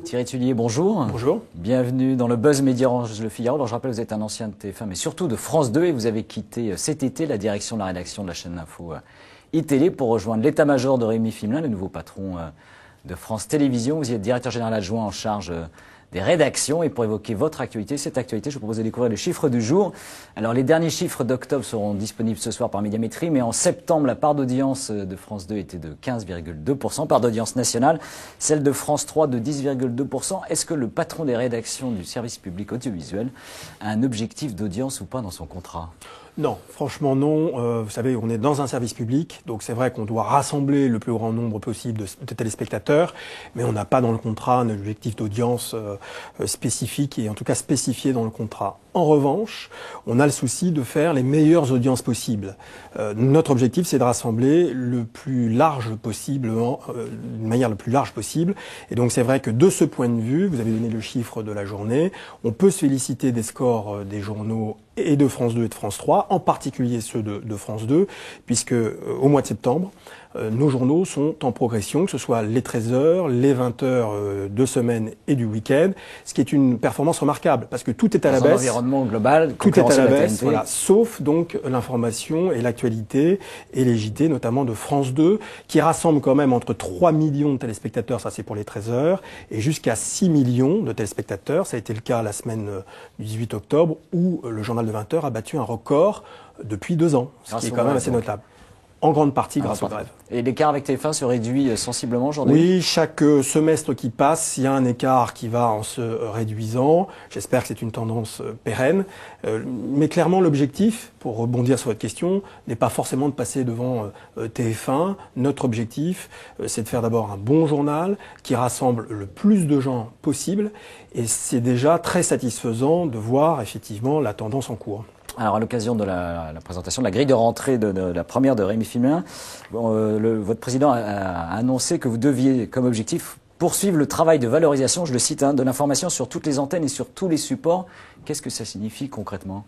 Thierry Tullier, bonjour. Bonjour. Bienvenue dans le Buzz Média Orange Le Figaro. Alors, je rappelle, vous êtes un ancien de TF1, mais surtout de France 2, et vous avez quitté cet été la direction de la rédaction de la chaîne d'info iTélé pour rejoindre l'état-major de Rémi Fimelin, le nouveau patron de France Télévisions. Vous y êtes directeur général adjoint en charge des rédactions. Et pour évoquer votre actualité, cette actualité, je vous propose de découvrir les chiffres du jour. Alors, les derniers chiffres d'octobre seront disponibles ce soir par Médiamétrie, mais en septembre, la part d'audience de France 2 était de 15,2%, part d'audience nationale, celle de France 3 de 10,2%. Est-ce que le patron des rédactions du service public audiovisuel a un objectif d'audience ou pas dans son contrat ? Non, franchement non. Vous savez, on est dans un service public, donc c'est vrai qu'on doit rassembler le plus grand nombre possible de téléspectateurs, mais on n'a pas dans le contrat un objectif d'audience spécifique et en tout cas spécifié dans le contrat. En revanche, on a le souci de faire les meilleures audiences possibles. Notre objectif, c'est de rassembler le plus large possible, d'une manière la plus large possible. Et donc c'est vrai que de ce point de vue, vous avez donné le chiffre de la journée, on peut se féliciter des scores des journaux et de France 2 et de France 3, en particulier ceux de France 2, puisque au mois de septembre, nos journaux sont en progression, que ce soit les 13h, les 20h de semaine et du week-end, ce qui est une performance remarquable, parce que tout est à la baisse. Dans un environnement global, tout est à la baisse, TNT. voilà, sauf donc l'information et l'actualité et les JT, notamment de France 2, qui rassemblent quand même entre 3 millions de téléspectateurs, ça c'est pour les 13h, et jusqu'à 6 millions de téléspectateurs. Ça a été le cas la semaine du 18 octobre, où le journal de 20h a battu un record depuis 2 ans, ce qui est quand même assez notable. En grande partie grâce aux grèves. Et l'écart avec TF1 se réduit sensiblement aujourd'hui ? Oui, chaque semestre qui passe, il y a un écart qui va en se réduisant. J'espère que c'est une tendance pérenne. Mais clairement, l'objectif, pour rebondir sur votre question, n'est pas forcément de passer devant TF1. Notre objectif, c'est de faire d'abord un bon journal qui rassemble le plus de gens possible. Et c'est déjà très satisfaisant de voir effectivement la tendance en cours. Alors, à l'occasion de la présentation de la grille de rentrée de la première de Rémi Fimelin, votre président a annoncé que vous deviez, comme objectif, poursuivre le travail de valorisation, je le cite, de l'information sur toutes les antennes et sur tous les supports. Qu'est-ce que ça signifie concrètement ?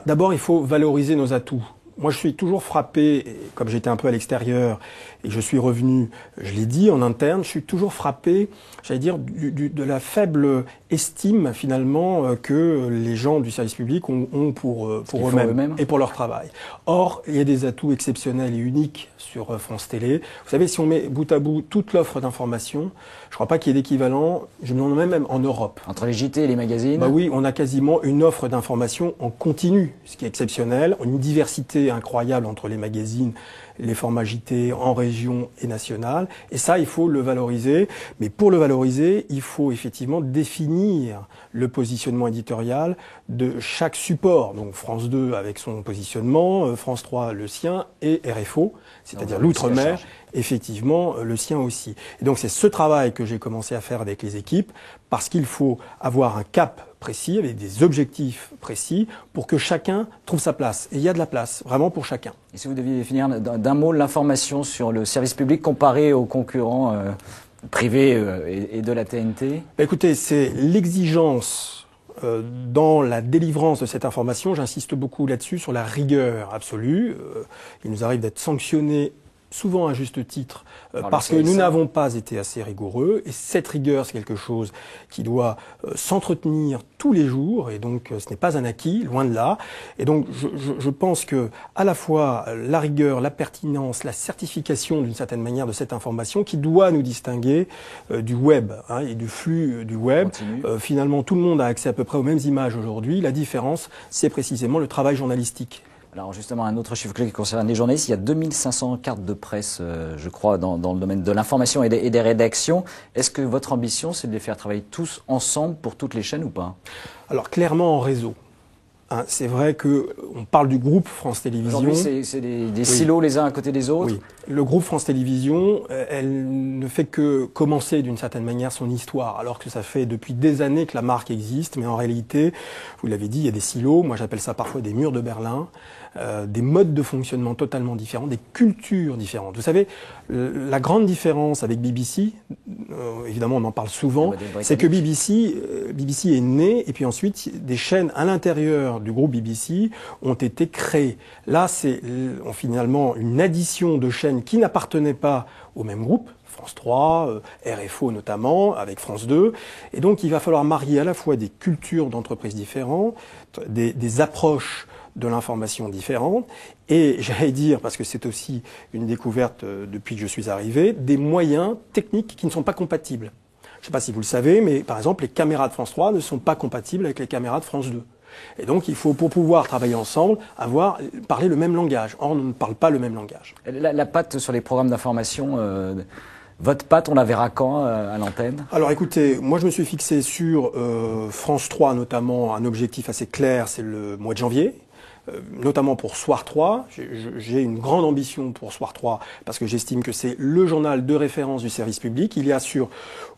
D'abord, il faut valoriser nos atouts. Moi, je suis toujours frappé, comme j'étais un peu à l'extérieur et je suis revenu, je l'ai dit, en interne, je suis toujours frappé, j'allais dire, de la faible estime, finalement, que les gens du service public ont pour eux-mêmes et pour leur travail. Or, il y a des atouts exceptionnels et uniques sur France Télé. Vous savez, si on met bout à bout toute l'offre d'information, je ne crois pas qu'il y ait d'équivalent, je me demande même en Europe. Entre les JT et les magazines ? Bah oui, on a quasiment une offre d'information en continu, ce qui est exceptionnel, une diversité incroyable entre les magazines, les formats JT en région et nationale. Et ça, il faut le valoriser. Mais pour le valoriser, il faut effectivement définir le positionnement éditorial de chaque support. Donc France 2 avec son positionnement, France 3 le sien et RFO, c'est-à-dire l'outre-mer, effectivement le sien aussi. Et donc c'est ce travail que j'ai commencé à faire avec les équipes, parce qu'il faut avoir un cap précis, avec des objectifs précis, pour que chacun trouve sa place. Et il y a de la place, vraiment pour chacun. Et si vous deviez définir d'un mot l'information sur le service public comparé aux concurrents privés et de la TNT ? Écoutez, c'est l'exigence dans la délivrance de cette information. J'insiste beaucoup là-dessus, sur la rigueur absolue. Il nous arrive d'être sanctionnés souvent à juste titre, parce que nous n'avons pas été assez rigoureux. Et cette rigueur, c'est quelque chose qui doit s'entretenir tous les jours. Et donc, ce n'est pas un acquis, loin de là. Et donc, je pense que à la fois la rigueur, la pertinence, la certification d'une certaine manière de cette information, qui doit nous distinguer du web et du flux du web. Finalement, tout le monde a accès à peu près aux mêmes images aujourd'hui. La différence, c'est précisément le travail journalistique. Alors justement, un autre chiffre clé qui concerne les journalistes, il y a 2500 cartes de presse, je crois, dans le domaine de l'information et des rédactions. Est-ce que votre ambition, c'est de les faire travailler tous ensemble pour toutes les chaînes ou pas ? Alors clairement en réseau. C'est vrai qu'on parle du groupe France Télévisions. Aujourd'hui, c'est des silos les uns à côté des autres. Oui. Le groupe France Télévisions, elle ne fait que commencer d'une certaine manière son histoire, alors que ça fait depuis des années que la marque existe. Mais en réalité, vous l'avez dit, il y a des silos. Moi, j'appelle ça parfois des murs de Berlin. des modes de fonctionnement totalement différents, des cultures différentes. Vous savez, la grande différence avec BBC, évidemment on en parle souvent, c'est que BBC est né et puis ensuite des chaînes à l'intérieur du groupe BBC ont été créées. Là, c'est finalement une addition de chaînes qui n'appartenaient pas au même groupe, France 3, RFO notamment, avec France 2. Et donc, il va falloir marier à la fois des cultures d'entreprises différentes, des approches de l'information différentes, et j'allais dire, parce que c'est aussi une découverte depuis que je suis arrivé, des moyens techniques qui ne sont pas compatibles. Je ne sais pas si vous le savez, mais par exemple, les caméras de France 3 ne sont pas compatibles avec les caméras de France 2. Et donc, il faut, pour pouvoir travailler ensemble, parler le même langage. Or, on ne parle pas le même langage. La patte sur les programmes d'information, votre patte, on la verra quand à l'antenne? Alors écoutez, moi je me suis fixé sur France 3 notamment un objectif assez clair, c'est le mois de janvier. Notamment pour Soir 3, j'ai une grande ambition pour Soir 3 parce que j'estime que c'est le journal de référence du service public. Il y a sur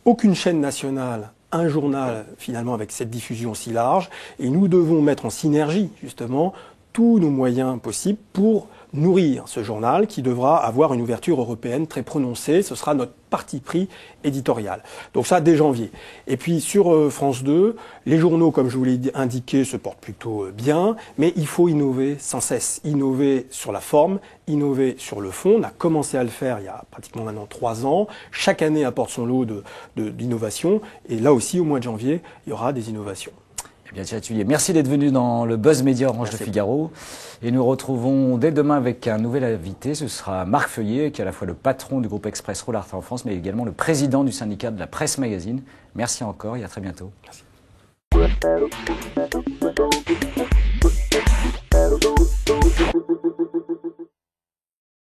aucune chaîne nationale un journal finalement avec cette diffusion si large et nous devons mettre en synergie justement tous nos moyens possibles pour nourrir ce journal qui devra avoir une ouverture européenne très prononcée. Ce sera notre parti pris éditorial. Donc ça, dès janvier. Et puis sur France 2, les journaux, comme je vous l'ai indiqué, se portent plutôt bien, mais il faut innover sans cesse. Innover sur la forme, innover sur le fond. On a commencé à le faire il y a pratiquement maintenant 3 ans. Chaque année apporte son lot d'innovations. Et là aussi, au mois de janvier, il y aura des innovations. Bien, Thierry Tulier, merci d'être venu dans le Buzz Média Orange de Figaro. Et nous retrouvons dès demain avec un nouvel invité. Ce sera Marc Feuillet, qui est à la fois le patron du groupe Express Rollart en France, mais également le président du syndicat de la presse magazine. Merci encore et à très bientôt. Merci.